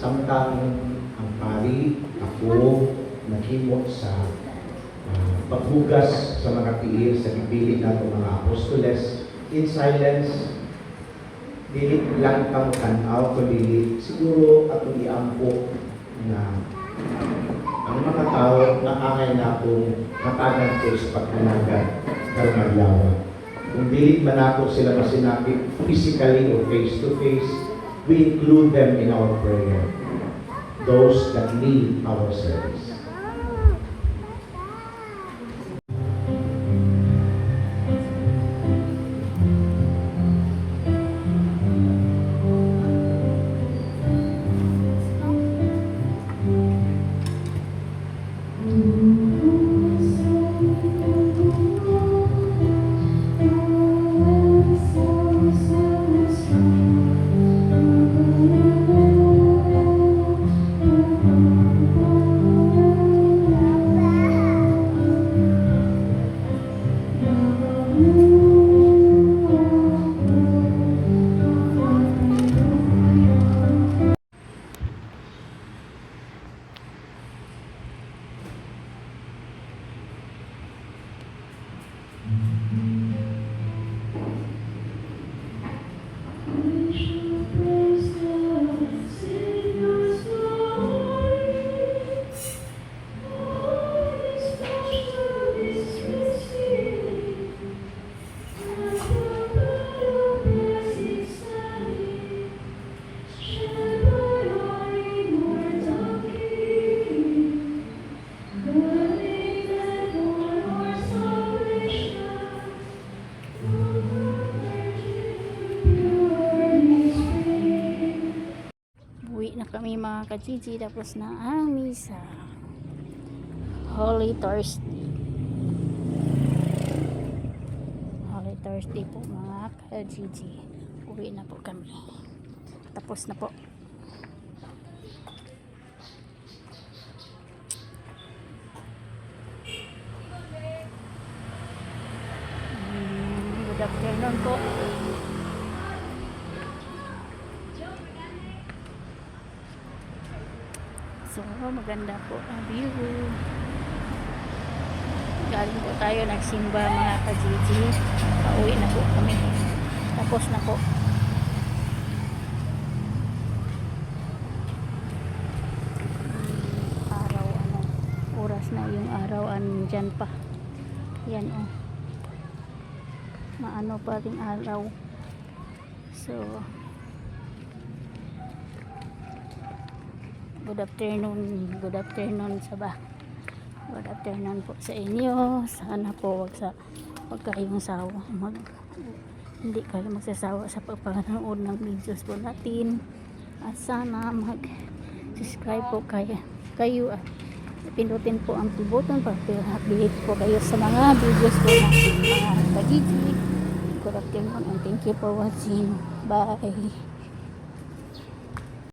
Samtang ang pari, ako, naghimot sa paghugas sa mga tiil sa pipilit nato mga apostoles in silence, dili lang kang tanaw kundi siguro atong iampo na ang mga tao nakakay na akong katagan ko sa pagkanagan karmadlawa. Kung dili man ako sila masinapit physically or face to face, we include them in our prayer. Those that need our service. Uwi na kami mga ka-Gigi, tapos na ang misa. Holy Thursday. Holy Thursday po mga ka-Gigi. Uwi na po kami. Tapos na po. Good afternoon po. So, maganda po ang view. Galing po tayo nagsimba mga ka-Gigi. Pauwi na po kami. Tapos na po. Araw, oras na yung araw, dyan pa. Yan o. Maano pa rin araw. So, good afternoon sa ba. Good afternoon po sa inyo. Sana po wag kayong sawa. Hindi kayo magsasawa sa pagpapanood ng videos po natin. At sana mag-subscribe po kayo at pindutin po ang button para update po kayo sa mga videos po natin. Mga ka-Gigi. Good afternoon and thank you for watching. Bye.